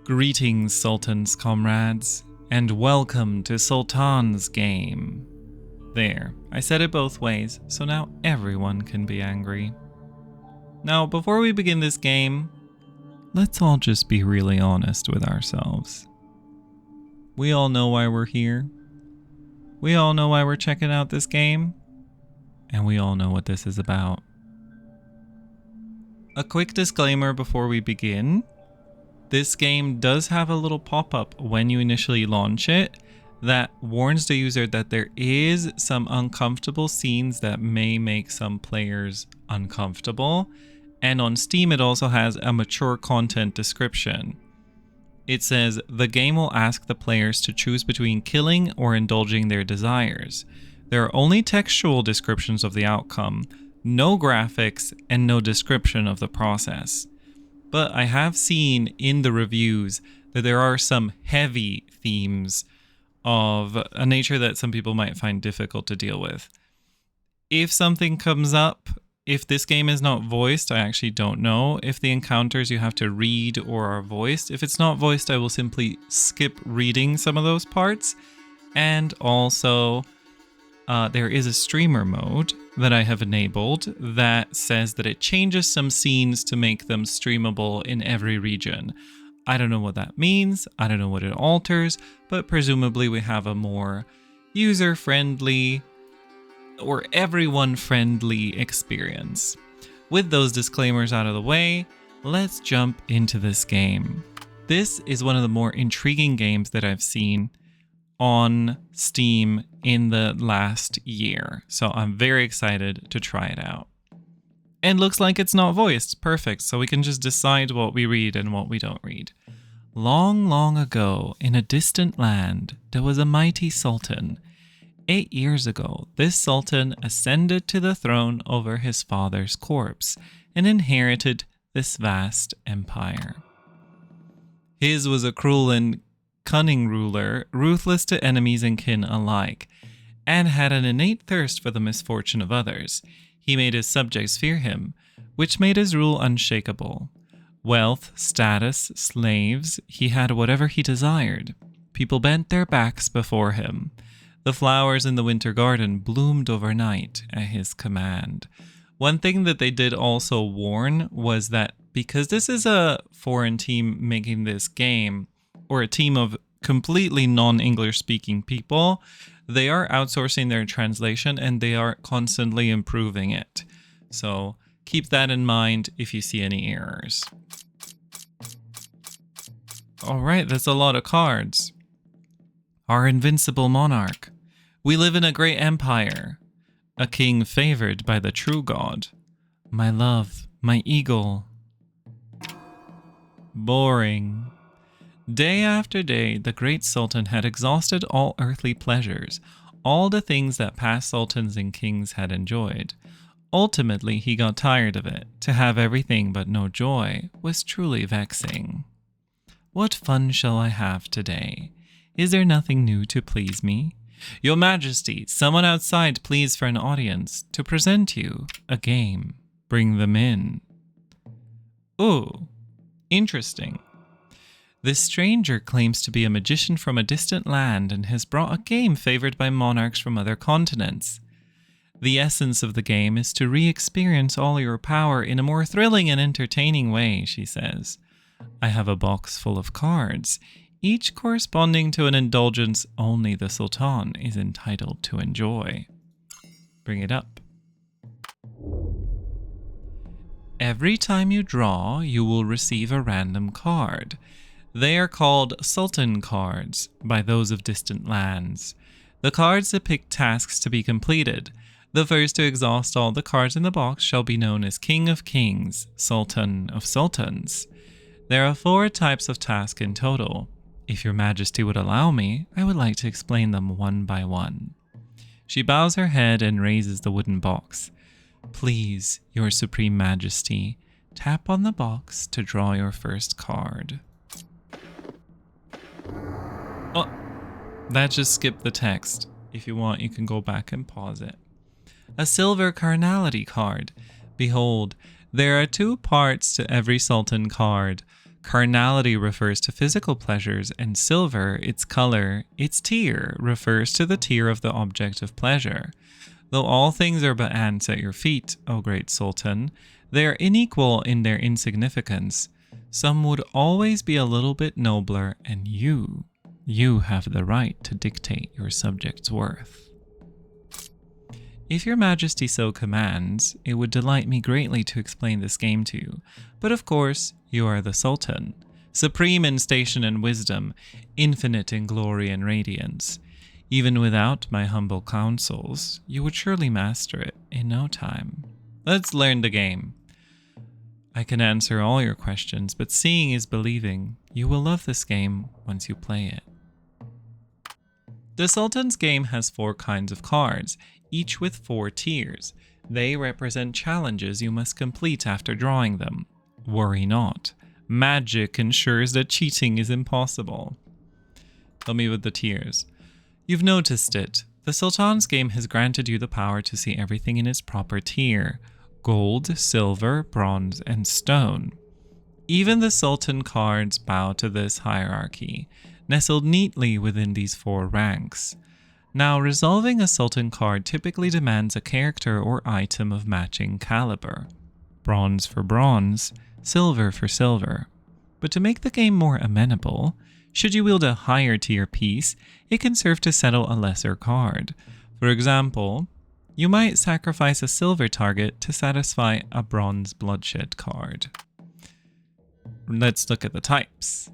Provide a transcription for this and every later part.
Greetings, Sultan's comrades, and welcome to Sultan's Game. There, I said it both ways, so now everyone can be angry. Now, before we begin this game, let's all just be really honest with ourselves. We all know why we're here. We all know why we're checking out this game. And we all know what this is about. A quick disclaimer before we begin. This game does have a little pop-up when you initially launch it that warns the user that there is some uncomfortable scenes that may make some players uncomfortable. And on Steam, it also has a mature content description. It says, the game will ask the players to choose between killing or indulging their desires. There are only textual descriptions of the outcome, no graphics, and no description of the process. But I have seen in the reviews that there are some heavy themes of a nature that some people might find difficult to deal with. If something comes up, if this game is not voiced, I actually don't know if the encounters you have to read or are voiced. If it's not voiced, I will simply skip reading some of those parts. And also, there is a streamer mode that I have enabled that says that it changes some scenes to make them streamable in every region. I don't know what that means. I don't know what it alters, but presumably we have a more user-friendly or everyone-friendly experience. With those disclaimers out of the way, let's jump into this game. This is one of the more intriguing games that I've seen on Steam in the last year, so I'm very excited to try it out. And looks like it's not voiced. Perfect, so we can just decide what we read and what we don't read. Long, long ago, in a distant land, there was a mighty sultan. 8 years ago, this sultan ascended to the throne over his father's corpse and inherited this vast empire. His was a cruel and cunning ruler, ruthless to enemies and kin alike, and had an innate thirst for the misfortune of others. He made his subjects fear him, which made his rule unshakable. Wealth, status, slaves, he had whatever he desired. People bent their backs before him. The flowers in the winter garden bloomed overnight at his command. One thing that they did also warn was that because this is a foreign team making this game, or a team of completely non-English speaking people, they are outsourcing their translation and they are constantly improving it. So keep that in mind if you see any errors. Alright, that's a lot of cards. Our invincible monarch. We live in a great empire. A king favored by the true God. My love, my eagle. Boring. Day after day, the great sultan had exhausted all earthly pleasures, all the things that past sultans and kings had enjoyed. Ultimately, he got tired of it. To have everything but no joy was truly vexing. What fun shall I have today? Is there nothing new to please me? Your Majesty, someone outside pleads for an audience to present you a game. Bring them in. Ooh, interesting. This stranger claims to be a magician from a distant land and has brought a game favored by monarchs from other continents. The essence of the game is to re-experience all your power in a more thrilling and entertaining way, she says. I have a box full of cards, each corresponding to an indulgence only the Sultan is entitled to enjoy. Bring it up. Every time you draw, you will receive a random card. They are called Sultan cards by those of distant lands. The cards depict tasks to be completed. The first to exhaust all the cards in the box shall be known as King of Kings, Sultan of Sultans. There are 4 types of task in total. If your Majesty would allow me, I would like to explain them one by one. She bows her head and raises the wooden box. Please, your Supreme Majesty, tap on the box to draw your first card. Oh, that just skipped the text. If you want, you can go back and pause it. A silver carnality card. Behold, there are 2 parts to every Sultan card. Carnality refers to physical pleasures, and silver, its color, its tier, refers to the tier of the object of pleasure. Though all things are but ants at your feet, O great Sultan, they are unequal in their insignificance. Some would always be a little bit nobler, and you have the right to dictate your subjects' worth. If your majesty so commands, it would delight me greatly to explain this game to you. But of course, you are the Sultan, supreme in station and wisdom, infinite in glory and radiance. Even without my humble counsels, you would surely master it in no time. Let's learn the game. I can answer all your questions, but seeing is believing. You will love this game once you play it. The Sultan's Game has 4 kinds of cards, each with 4 tiers. They represent challenges you must complete after drawing them. Worry not. Magic ensures that cheating is impossible. Tell me with the tiers. You've noticed it. The Sultan's Game has granted you the power to see everything in its proper tier. Gold, silver, bronze, and stone. Even the Sultan cards bow to this hierarchy, nestled neatly within these 4 ranks. Now, resolving a Sultan card typically demands a character or item of matching caliber. Bronze for bronze, silver for silver. But to make the game more amenable, should you wield a higher tier piece, it can serve to settle a lesser card. For example, you might sacrifice a silver target to satisfy a bronze bloodshed card. Let's look at the types.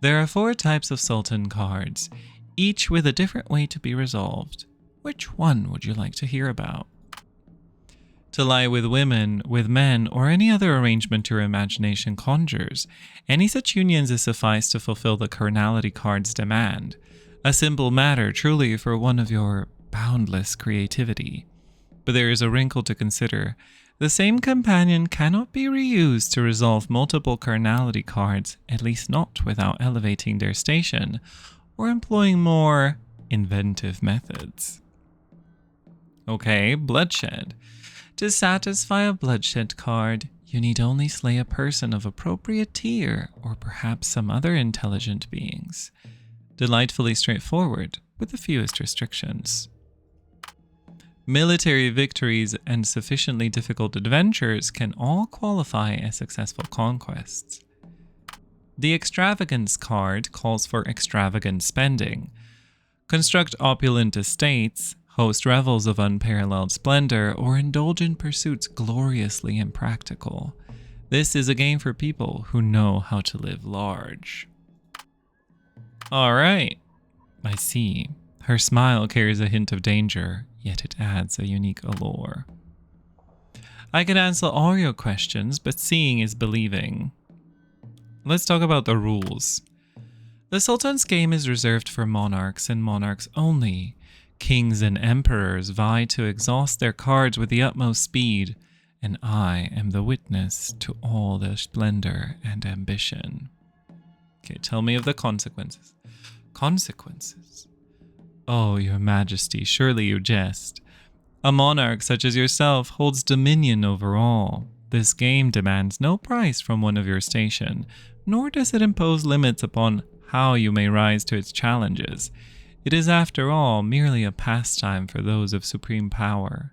There are 4 types of Sultan cards, each with a different way to be resolved. Which one would you like to hear about? To lie with women, with men, or any other arrangement your imagination conjures. Any such unions is suffice to fulfill the carnality card's demand. A simple matter, truly, for one of your boundless creativity. But there is a wrinkle to consider. The same companion cannot be reused to resolve multiple carnality cards, at least not without elevating their station, or employing more inventive methods. Okay, bloodshed. To satisfy a bloodshed card, you need only slay a person of appropriate tier, or perhaps some other intelligent beings. Delightfully straightforward, with the fewest restrictions. Military victories and sufficiently difficult adventures can all qualify as successful conquests. The extravagance card calls for extravagant spending. Construct opulent estates, host revels of unparalleled splendor, or indulge in pursuits gloriously impractical. This is a game for people who know how to live large. Alright, I see. Her smile carries a hint of danger, yet it adds a unique allure. I can answer all your questions, but seeing is believing. Let's talk about the rules. The Sultan's Game is reserved for monarchs and monarchs only. Kings and emperors vie to exhaust their cards with the utmost speed, and I am the witness to all their splendor and ambition. Okay, tell me of the consequences. Consequences? Oh, your majesty, surely you jest. A monarch such as yourself holds dominion over all. This game demands no price from one of your station, nor does it impose limits upon how you may rise to its challenges. It is, after all, merely a pastime for those of supreme power.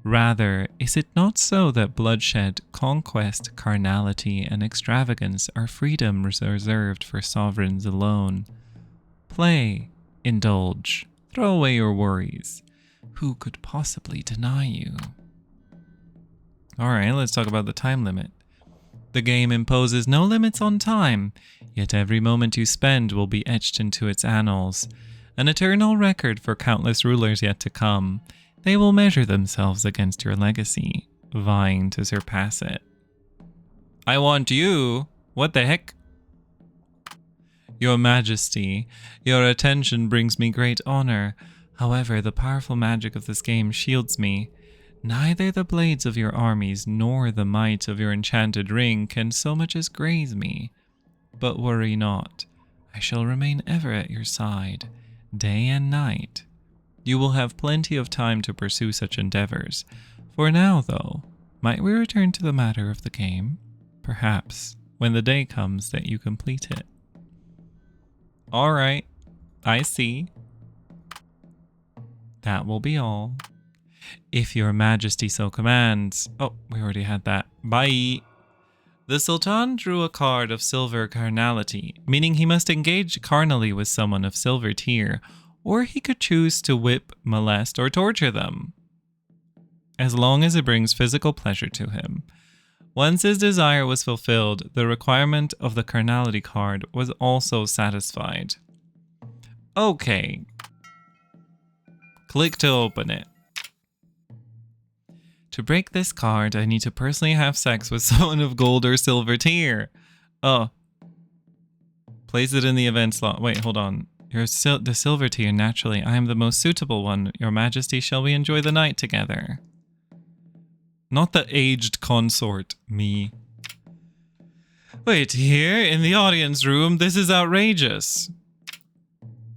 Rather, is it not so that bloodshed, conquest, carnality, and extravagance are freedoms reserved for sovereigns alone? Play, indulge, throw away your worries. Who could possibly deny you? Alright, let's talk about the time limit. The game imposes no limits on time, yet every moment you spend will be etched into its annals. An eternal record for countless rulers yet to come. They will measure themselves against your legacy, vying to surpass it. I want you! What the heck? Your Majesty, your attention brings me great honor. However, the powerful magic of this game shields me. Neither the blades of your armies nor the might of your enchanted ring can so much as graze me. But worry not. I shall remain ever at your side, day and night. You will have plenty of time to pursue such endeavors. For now, though, might we return to the matter of the game? Perhaps when the day comes that you complete it. All right, I see. That will be all. If your majesty so commands. Oh, we already had that. Bye. The Sultan drew a card of silver carnality, meaning he must engage carnally with someone of silver tier, or he could choose to whip, molest, or torture them, as long as it brings physical pleasure to him. Once his desire was fulfilled, the requirement of the carnality card was also satisfied. Okay. Click to open it. To break this card, I need to personally have sex with someone of gold or silver tier. Oh. Place it in the event slot. Wait, hold on. You're the silver tier, naturally. I am the most suitable one. Your Majesty, shall we enjoy the night together? Not the aged consort, me. Wait, here in the audience room, this is outrageous.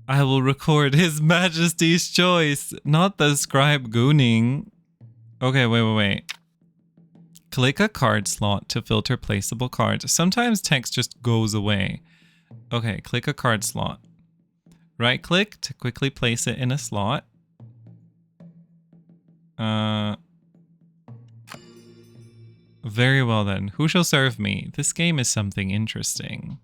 I will record His Majesty's choice, not the scribe gooning. Okay, wait. Click a card slot to filter placeable cards. Sometimes text just goes away. Okay, click a card slot. Right click to quickly place it in a slot. Very well then. Who shall serve me? This game is something interesting.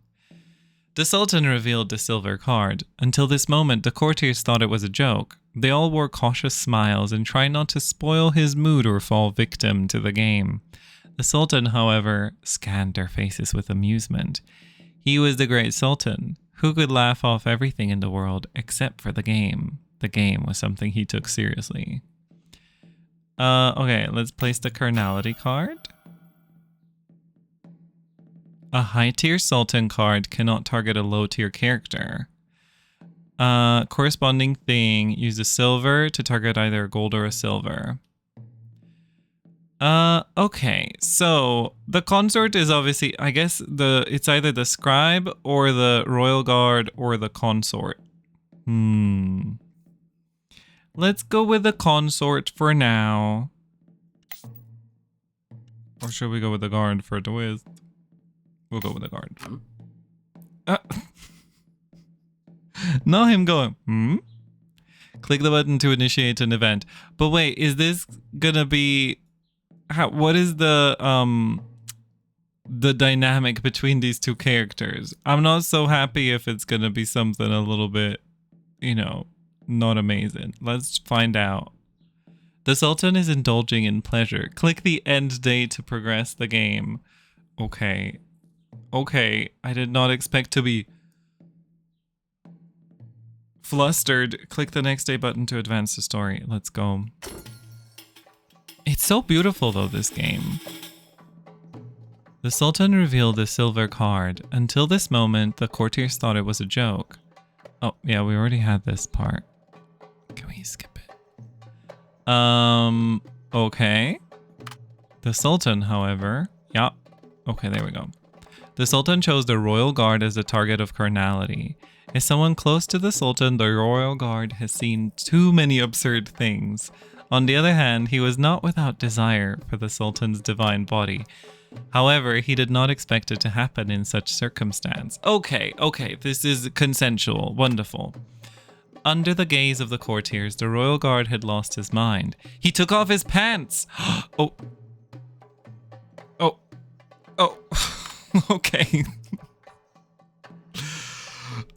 The Sultan revealed the silver card. Until this moment, the courtiers thought it was a joke. They all wore cautious smiles and tried not to spoil his mood or fall victim to the game. The Sultan, however, scanned their faces with amusement. He was the great Sultan, who could laugh off everything in the world except for the game. The game was something he took seriously. Okay, let's place the carnality card. A high-tier Sultan card cannot target a low-tier character. Corresponding thing, use a silver to target either a gold or a silver. Okay, so the consort is obviously, I guess it's either the scribe or the royal guard or the consort. Let's go with the consort for now. Or should we go with the guard for a twist? We'll go with the guard. Not him going, Click the button to initiate an event. But wait, is this gonna be... what is the dynamic between these two characters? I'm not so happy if it's gonna be something a little bit, not amazing. Let's find out. The Sultan is indulging in pleasure. Click the end date to progress the game. Okay, I did not expect to be flustered. Click the next day button to advance the story. Let's go. It's so beautiful though, this game. The Sultan revealed the silver card. Until this moment, the courtiers thought it was a joke. Oh, yeah, we already had this part. Can we skip it? Okay. The Sultan, however... Yeah. Okay, there we go. The Sultan chose the Royal Guard as the target of carnality. As someone close to the Sultan, the Royal Guard has seen too many absurd things. On the other hand, he was not without desire for the Sultan's divine body. However, he did not expect it to happen in such circumstance. Okay, this is consensual. Wonderful. Under the gaze of the courtiers, the Royal Guard had lost his mind. He took off his pants! Oh. Okay.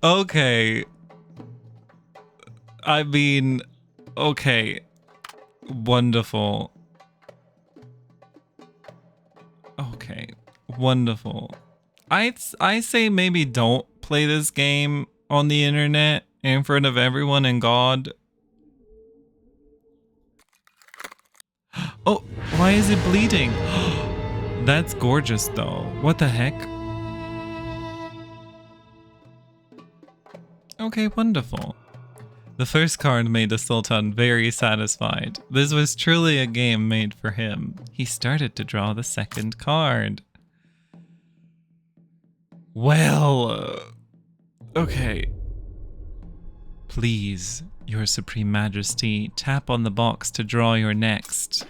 Okay. I mean, okay. Wonderful. Okay. Wonderful. I say maybe don't play this game on the internet in front of everyone and God. Oh, why is it bleeding? That's gorgeous though. What the heck? Okay, wonderful. The first card made the Sultan very satisfied. This was truly a game made for him. He started to draw the second card. Well, okay. Please, Your Supreme Majesty, tap on the box to draw your next.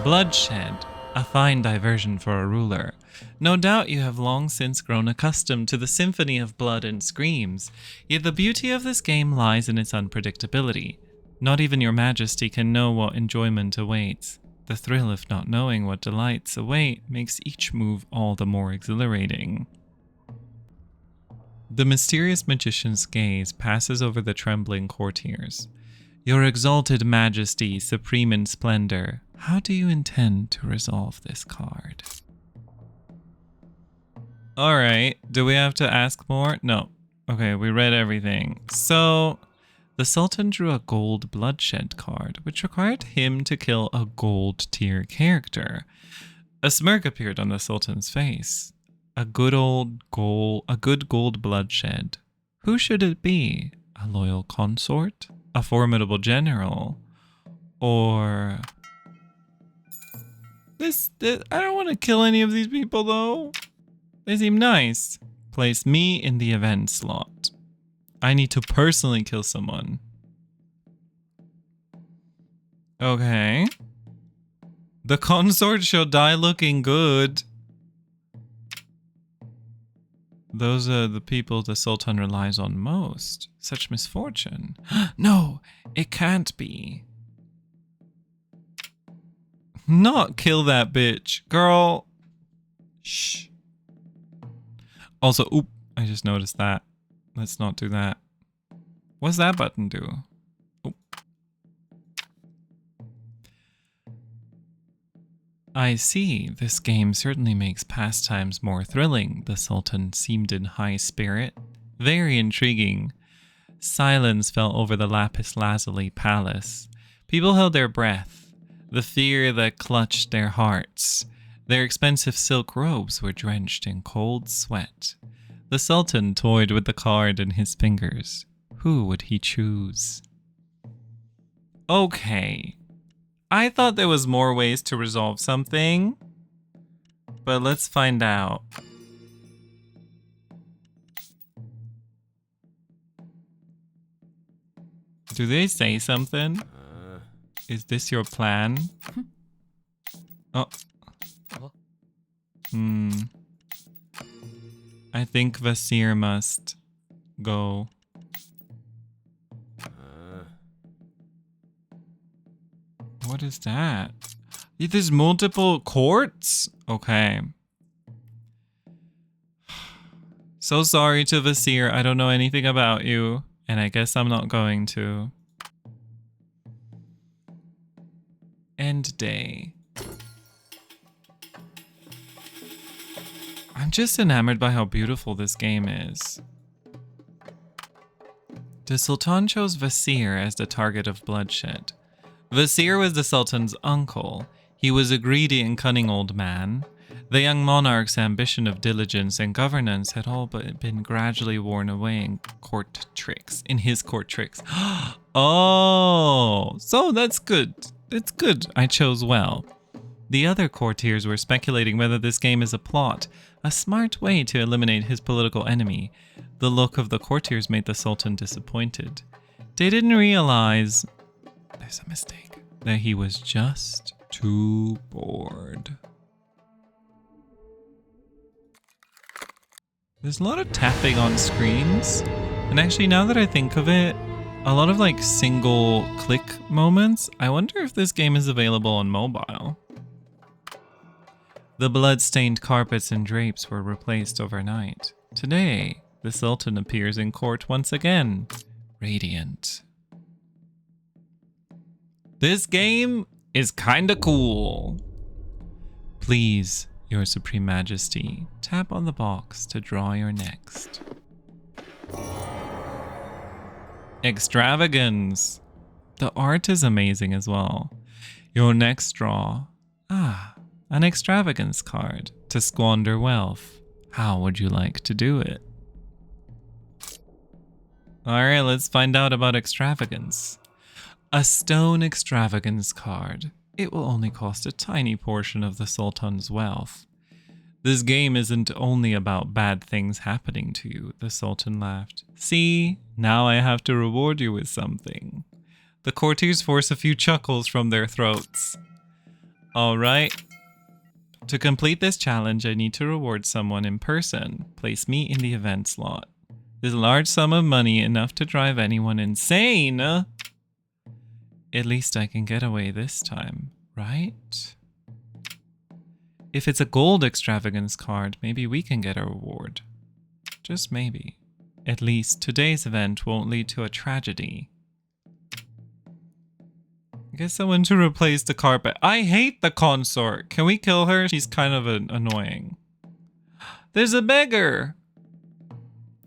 Bloodshed. A fine diversion for a ruler. No doubt you have long since grown accustomed to the symphony of blood and screams, yet the beauty of this game lies in its unpredictability. Not even your majesty can know what enjoyment awaits. The thrill of not knowing what delights await makes each move all the more exhilarating. The mysterious magician's gaze passes over the trembling courtiers. Your exalted majesty, supreme in splendor, how do you intend to resolve this card? Alright, do we have to ask more? No. Okay, we read everything. So, the Sultan drew a gold bloodshed card, which required him to kill a gold tier character. A smirk appeared on the Sultan's face. A good gold bloodshed. Who should it be? A loyal consort? A formidable general? Or... I don't want to kill any of these people though. They seem nice. Place me in the event slot. I need to personally kill someone. Okay. The consort shall die looking good. Those are the people the Sultan relies on most. Such misfortune. No, it can't be. Not kill that bitch. Girl. Shh. Also, oop, I just noticed that. Let's not do that. What's that button do? Oop. I see. This game certainly makes pastimes more thrilling. The Sultan seemed in high spirit. Very intriguing. Silence fell over the lapis lazuli palace. People held their breath. The fear that clutched their hearts. Their expensive silk robes were drenched in cold sweat. The Sultan toyed with the card in his fingers. Who would he choose? Okay. I thought there was more ways to resolve something, but let's find out. Do they say something? Is this your plan? Oh. I think Vasir must go. What is that? There's multiple courts? Okay. So sorry to Vasir. I don't know anything about you, and I guess I'm not going to. End day. I'm just enamored by how beautiful this game is. The Sultan chose Vasir as the target of bloodshed. Vasir was the Sultan's uncle. He was a greedy and cunning old man. The young monarch's ambition of diligence and governance had all but been gradually worn away in his court tricks. Oh, so that's good. It's good. I chose well. The other courtiers were speculating whether this game is a plot, a smart way to eliminate his political enemy. The look of the courtiers made the Sultan disappointed. They didn't realize, there's a mistake, that he was just too bored. There's a lot of tapping on screens, and actually now that I think of it, a lot of like single click moments. I wonder if this game is available on mobile. The blood-stained carpets and drapes were replaced overnight. Today, the Sultan appears in court once again, radiant. This game is kinda cool. Please, Your Supreme Majesty, tap on the box to draw your next. Extravagance. The art is amazing as well. Your next draw. An extravagance card to squander wealth. How would you like to do it? Alright, let's find out about extravagance. A stone extravagance card. It will only cost a tiny portion of the Sultan's wealth. This game isn't only about bad things happening to you, the Sultan laughed. See, now I have to reward you with something. The courtiers force a few chuckles from their throats. Alright. To complete this challenge, I need to reward someone in person. Place me in the event slot. There's a large sum of money, enough to drive anyone insane. At least I can get away this time, right? If it's a gold extravagance card, maybe we can get a reward. Just maybe. At least today's event won't lead to a tragedy. Get someone to replace the carpet. I hate the consort. Can we kill her? She's kind of annoying. There's a beggar!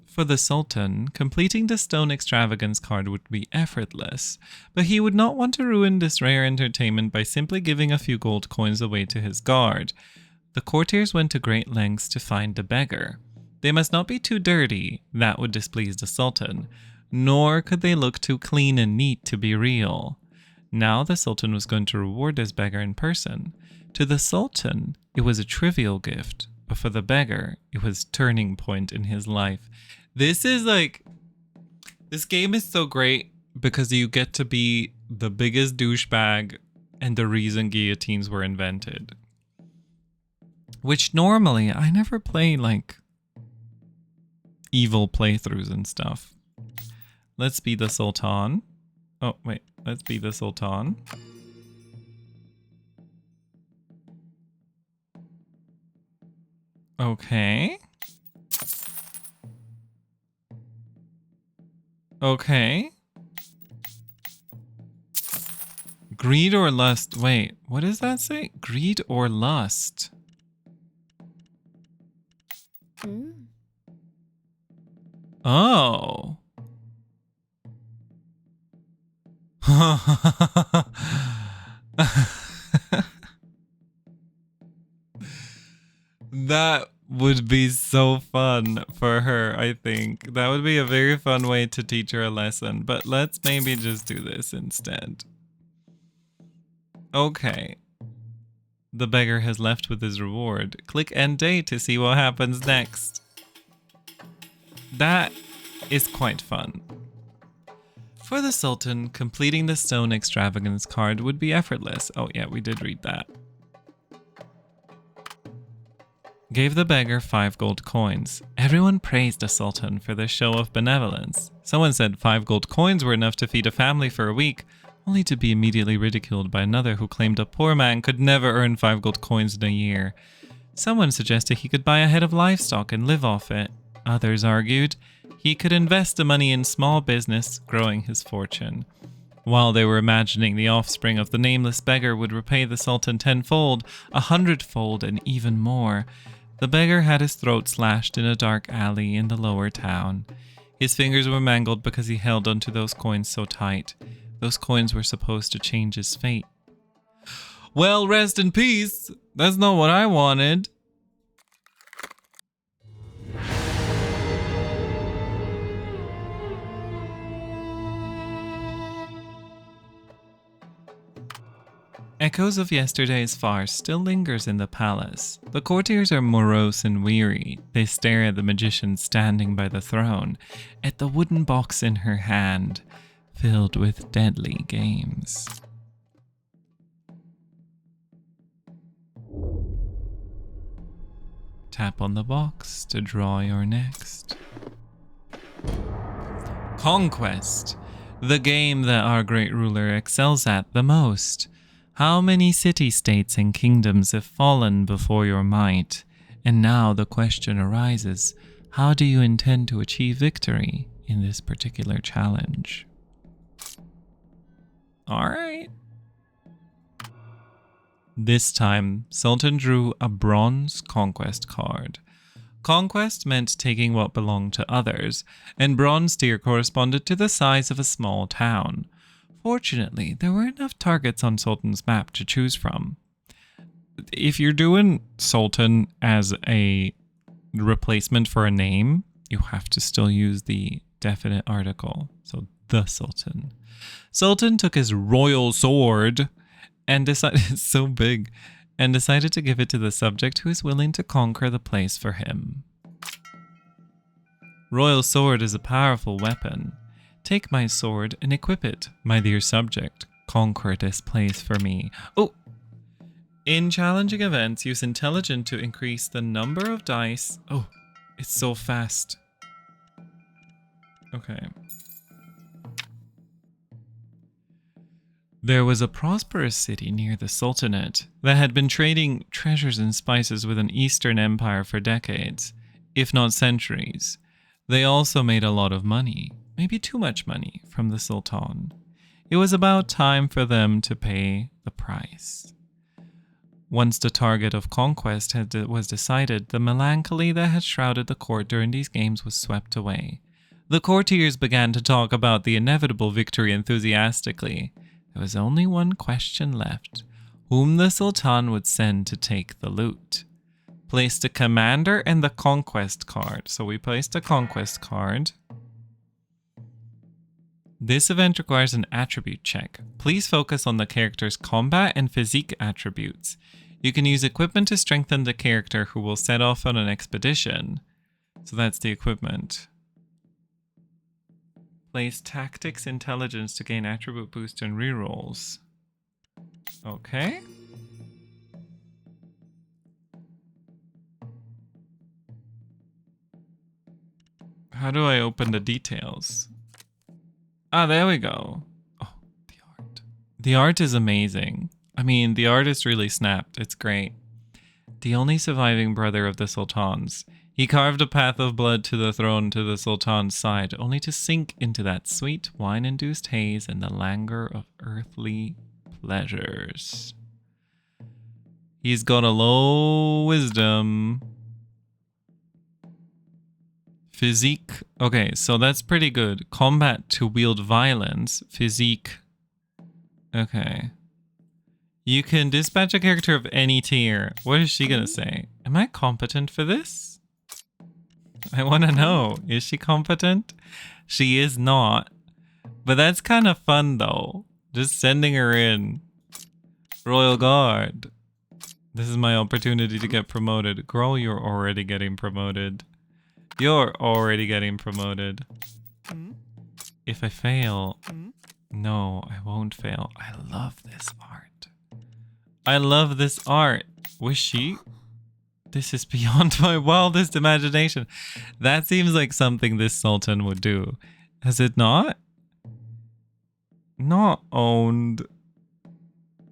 For the Sultan, completing the stone extravagance card would be effortless, but he would not want to ruin this rare entertainment by simply giving a few gold coins away to his guard. The courtiers went to great lengths to find the beggar. They must not be too dirty, that would displease the Sultan, nor could they look too clean and neat to be real. Now the Sultan was going to reward this beggar in person. To the Sultan, it was a trivial gift, but for the beggar, it was a turning point in his life. This game is so great because you get to be the biggest douchebag and the reason guillotines were invented. Which normally, I never play like evil playthroughs and stuff. Let's be the Sultan. Oh, wait. Let's be the Sultan. Okay. Okay. Greed or lust. Wait, what does that say? Greed or lust? Oh. That would be so fun for her, I think. That would be a very fun way to teach her a lesson, but let's maybe just do this instead. Okay. The beggar has left with his reward. Click end day to see what happens next. That is quite fun. For the Sultan, completing the stone extravagance card would be effortless. Oh yeah, we did read that. Gave the beggar 5 gold coins. Everyone praised the Sultan for this show of benevolence. Someone said 5 gold coins were enough to feed a family for a week, only to be immediately ridiculed by another who claimed a poor man could never earn 5 gold coins in a year. Someone suggested he could buy a head of livestock and live off it. Others argued he could invest the money in small business, growing his fortune. While they were imagining the offspring of the nameless beggar would repay the Sultan 10-fold, 100-fold, and even more, the beggar had his throat slashed in a dark alley in the lower town. His fingers were mangled because he held onto those coins so tight. Those coins were supposed to change his fate. Well, rest in peace. That's not what I wanted. Echoes of yesterday's farce still lingers in the palace. The courtiers are morose and weary. They stare at the magician standing by the throne, at the wooden box in her hand, filled with deadly games. Tap on the box to draw your next. Conquest, the game that our great ruler excels at the most. How many city-states and kingdoms have fallen before your might? And now the question arises, how do you intend to achieve victory in this particular challenge? Alright. This time, Sultan drew a bronze conquest card. Conquest meant taking what belonged to others, and bronze tier corresponded to the size of a small town. Fortunately, there were enough targets on Sultan's map to choose from. If you're doing Sultan as a replacement for a name, you have to still use the definite article. So, the Sultan. Sultan took his royal sword and decided, it's so big, and decided to give it to the subject who is willing to conquer the place for him. Royal sword is a powerful weapon. Take my sword and equip it, my dear subject. Conquer this place for me. Oh! In challenging events, use intelligence to increase the number of dice. Oh, it's so fast. Okay. There was a prosperous city near the Sultanate that had been trading treasures and spices with an Eastern empire for decades, if not centuries. They also made a lot of money, maybe too much money, from the Sultan. It was about time for them to pay the price. Once the target of conquest was decided, the melancholy that had shrouded the court during these games was swept away. The courtiers began to talk about the inevitable victory enthusiastically. There was only one question left: whom the Sultan would send to take the loot. Place the commander and the conquest card. So we placed a conquest card. This event requires an attribute check. Please focus on the character's combat and physique attributes. You can use equipment to strengthen the character who will set off on an expedition. So that's the equipment. Place tactics intelligence to gain attribute boost and rerolls. Okay. How do I open the details? Ah, there we go. Oh, the art. The art is amazing. I mean, the artist really snapped. It's great. The only surviving brother of the Sultans. He carved a path of blood to the throne to the Sultan's side, only to sink into that sweet wine-induced haze and the languor of earthly pleasures. He's got a low wisdom. Physique. Okay, so that's pretty good. Combat to wield violence. Physique. Okay. You can dispatch a character of any tier. What is she gonna say? Am I competent for this? I want to know. Is she competent? She is not. But that's kind of fun though. Just sending her in. Royal Guard. This is my opportunity to get promoted. Girl, you're already getting promoted. You're already getting promoted. If I fail... No, I won't fail. I love this art. I love this art. Was she... This is beyond my wildest imagination. That seems like something this Sultan would do. Has it not? Not owned.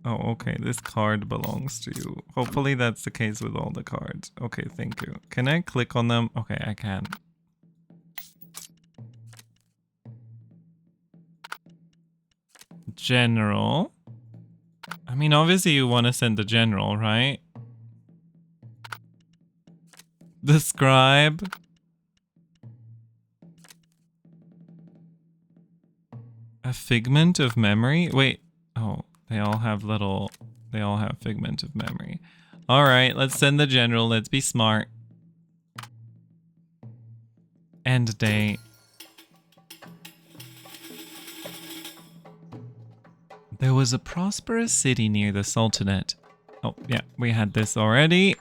Oh, okay. This card belongs to you. Hopefully that's the case with all the cards. Okay, thank you. Can I click on them? Okay, I can. General. I mean, obviously you want to send the general, right? The scribe. A figment of memory? Wait. Oh, they all have figment of memory. All right, let's send the general. Let's be smart. End date. There was a prosperous city near the Sultanate. Oh, yeah, we had this already.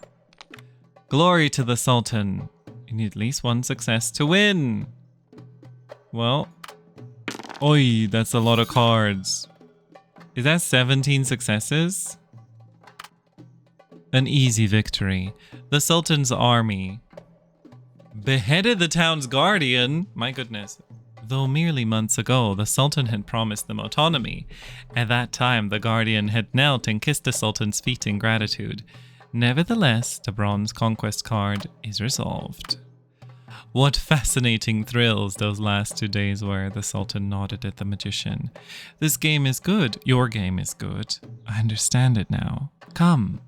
Glory to the Sultan. You need at least one success to win. Well. Oi, that's a lot of cards. Is that 17 successes? An easy victory. The Sultan's army beheaded the town's guardian. My goodness. Though merely months ago, the Sultan had promised them autonomy. At that time, the guardian had knelt and kissed the Sultan's feet in gratitude. Nevertheless, the bronze conquest card is resolved. What fascinating thrills those last 2 days were, the Sultan nodded at the magician. This game is good. Your game is good. I understand it now. Come,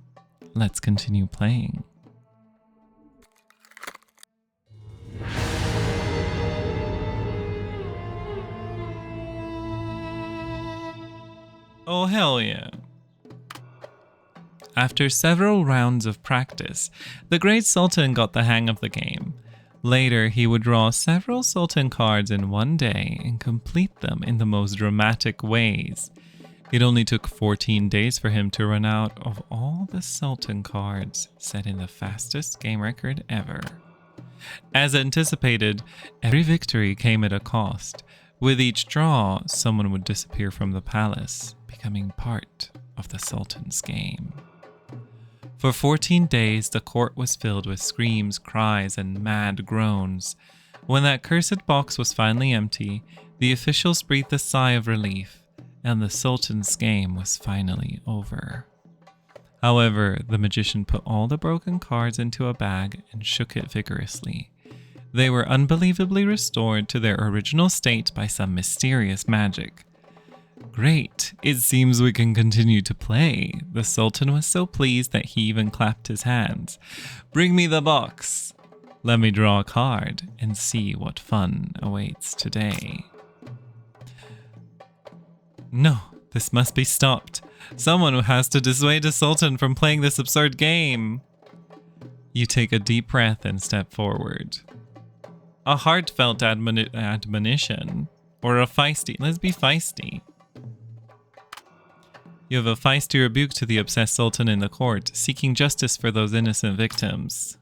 let's continue playing. Oh, hell yeah. After several rounds of practice, the great Sultan got the hang of the game. Later, he would draw several Sultan cards in one day and complete them in the most dramatic ways. It only took 14 days for him to run out of all the Sultan cards, set in the fastest game record ever. As anticipated, every victory came at a cost. With each draw, someone would disappear from the palace, becoming part of the Sultan's game. For 14 days, the court was filled with screams, cries, and mad groans. When that cursed box was finally empty, the officials breathed a sigh of relief, and the Sultan's game was finally over. However, the magician put all the broken cards into a bag and shook it vigorously. They were unbelievably restored to their original state by some mysterious magic. Great, it seems we can continue to play. The Sultan was so pleased that he even clapped his hands. Bring me the box. Let me draw a card and see what fun awaits today. No, this must be stopped. Someone has to dissuade the Sultan from playing this absurd game. You take a deep breath and step forward. A heartfelt admonition, or a feisty, let's be feisty. You have a feisty rebuke to the obsessed Sultan in the court, seeking justice for those innocent victims.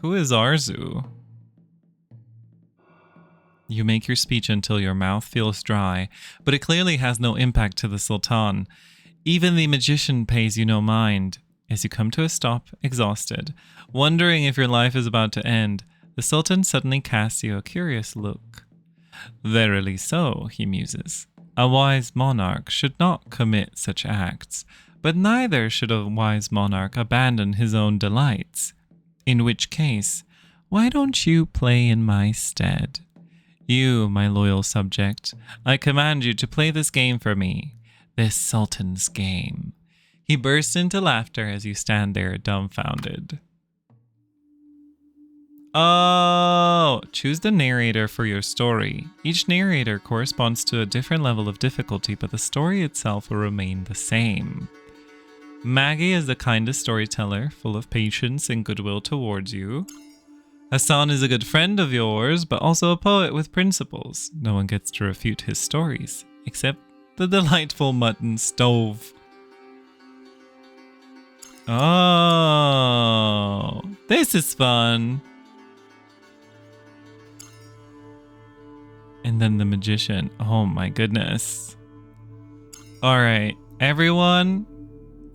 Who is Arzu? You make your speech until your mouth feels dry, but it clearly has no impact to the Sultan. Even the magician pays you no mind. As you come to a stop, exhausted, wondering if your life is about to end, the Sultan suddenly casts you a curious look. Verily so, he muses. A wise monarch should not commit such acts, but neither should a wise monarch abandon his own delights. In which case, why don't you play in my stead? You, my loyal subject, I command you to play this game for me, this Sultan's game. He bursts into laughter as you stand there dumbfounded. Oh, choose the narrator for your story. Each narrator corresponds to a different level of difficulty, but the story itself will remain the same. Maggie is the kindest storyteller, full of patience and goodwill towards you. Hassan is a good friend of yours, but also a poet with principles. No one gets to refute his stories, except the delightful mutton stove. Oh, this is fun. And then the magician. Oh my goodness. All right, everyone,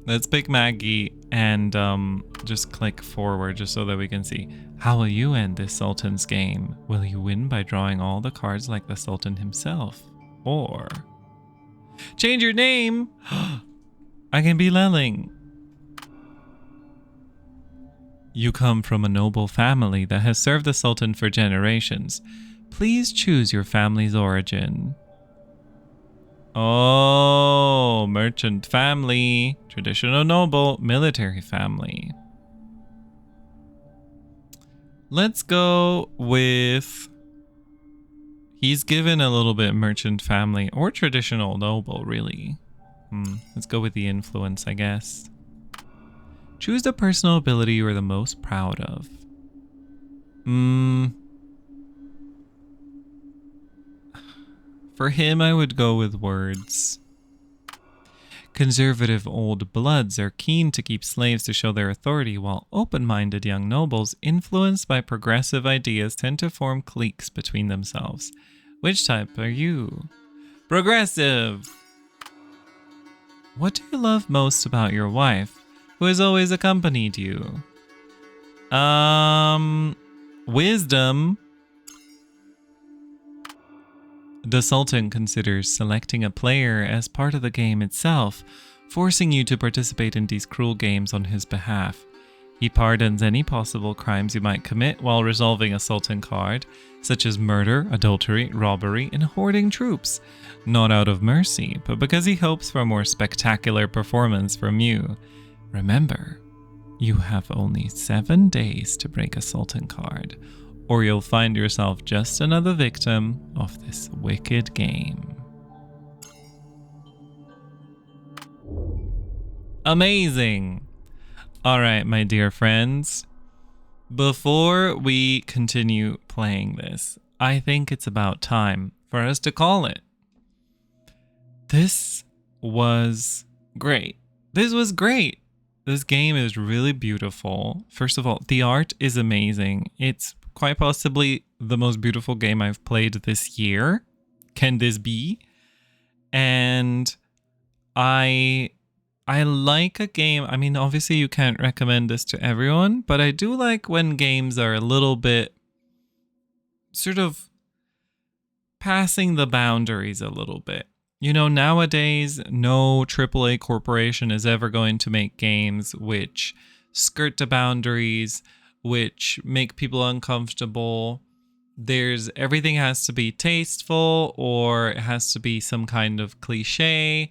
let's pick Maggie and just click forward just so that we can see. How will you end this Sultan's game? Will you win by drawing all the cards like the Sultan himself? Or change your name. I can be Lelling. You come from a noble family that has served the Sultan for generations. Please choose your family's origin. Oh, merchant family, traditional noble, military family. Let's go with... He's given a little bit merchant family or traditional noble, really. Let's go with the influence, I guess. Choose the personal ability you are the most proud of. For him, I would go with words. Conservative old bloods are keen to keep slaves to show their authority, while open-minded young nobles, influenced by progressive ideas, tend to form cliques between themselves. Which type are you? Progressive! What do you love most about your wife, who has always accompanied you? Wisdom. The Sultan considers selecting a player as part of the game itself, forcing you to participate in these cruel games on his behalf. He pardons any possible crimes you might commit while resolving a Sultan card, such as murder, adultery, robbery, and hoarding troops. Not out of mercy, but because he hopes for a more spectacular performance from you. Remember, you have only 7 days to break a Sultan card, or you'll find yourself just another victim of this wicked game. Amazing! Alright, my dear friends, before we continue playing this, I think it's about time for us to call it. This was great. This was great. This game is really beautiful. First of all, the art is amazing. It's quite possibly the most beautiful game I've played this year. Can this be? And I I like a game. I mean, obviously you can't recommend this to everyone, but I do like when games are a little bit sort of passing the boundaries a little bit. You know, nowadays, no AAA corporation is ever going to make games which skirt the boundaries, which make people uncomfortable. Everything has to be tasteful, or it has to be some kind of cliche.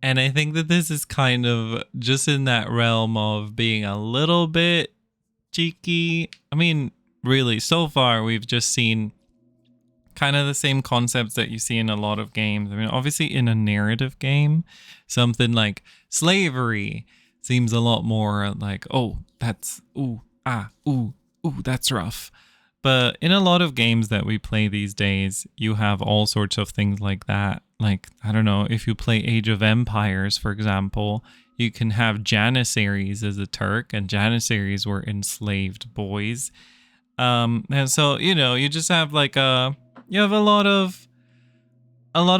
And I think that this is kind of just in that realm of being a little bit cheeky. I mean, really, so far we've just seen kind of the same concepts that you see in a lot of games. I mean, obviously in a narrative game, something like slavery seems a lot more like, oh, that's, that's rough. But in a lot of games that we play these days, you have all sorts of things like that. Like, I don't know, if you play Age of Empires, for example, you can have Janissaries as a Turk, and Janissaries were enslaved boys. And so, you know, you just have like you have a lot of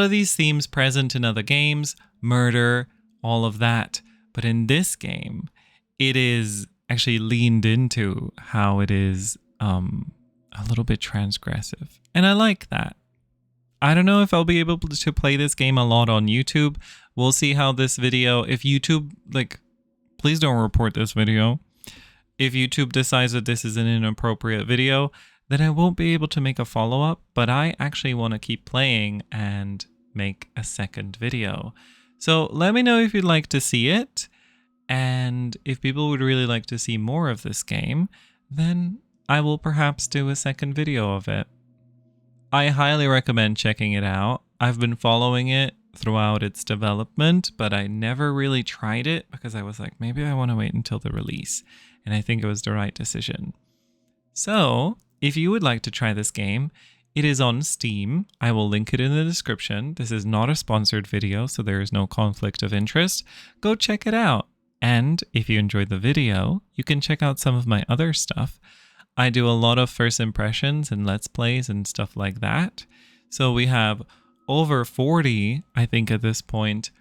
these themes present in other games, murder, all of that. But in this game, it is actually leaned into how it is a little bit transgressive. And I like that. I don't know if I'll be able to play this game a lot on YouTube. We'll see how this video, if YouTube, like, please don't report this video. If YouTube decides that this is an inappropriate video, then I won't be able to make a follow-up, but I actually want to keep playing and make a second video. So let me know if you'd like to see it, and if people would really like to see more of this game, then I will perhaps do a second video of it. I highly recommend checking it out. I've been following it throughout its development, but I never really tried it because I was like, maybe I want to wait until the release. And I think it was the right decision. So, if you would like to try this game, it is on Steam. I will link it in the description. This is not a sponsored video, so there is no conflict of interest. Go check it out. And if you enjoyed the video, you can check out some of my other stuff. I do a lot of first impressions and let's plays and stuff like that. So we have over 40, I think at this point,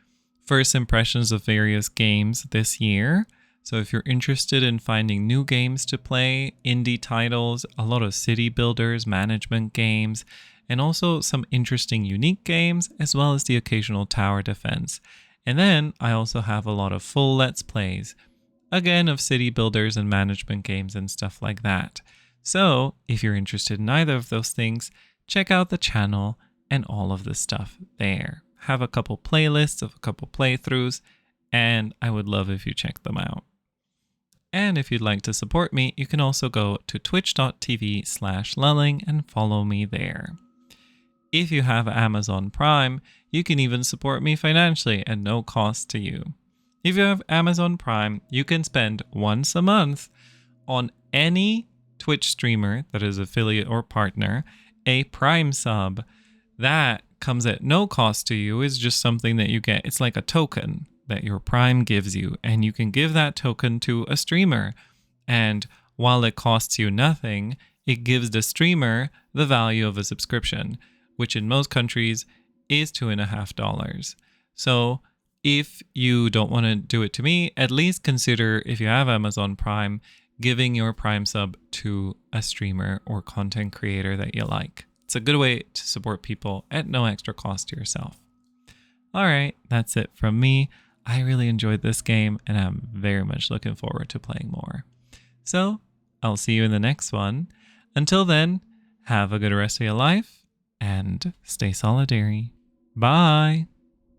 first impressions of various games this year. So if you're interested in finding new games to play, indie titles, a lot of city builders, management games, and also some interesting unique games, as well as the occasional tower defense. And then I also have a lot of full let's plays, again, of city builders and management games and stuff like that. So if you're interested in either of those things, check out the channel and all of the stuff there. Have a couple playlists of a couple playthroughs, and I would love if you check them out. And if you'd like to support me, you can also go to twitch.tv/lulling and follow me there. If you have Amazon Prime, you can even support me financially at no cost to you. If you have Amazon Prime, you can spend once a month on any Twitch streamer that is affiliate or partner a Prime sub. That comes at no cost to you. It's just something that you get. It's like a token that your Prime gives you, and you can give that token to a streamer. And while it costs you nothing, it gives the streamer the value of a subscription, which in most countries is $2.50. So if you don't want to do it to me, at least consider, if you have Amazon Prime, giving your Prime sub to a streamer or content creator that you like. It's a good way to support people at no extra cost to yourself. All right, that's it from me. I really enjoyed this game, and I'm very much looking forward to playing more. So I'll see you in the next one. Until then, have a good rest of your life and stay solidary. Bye.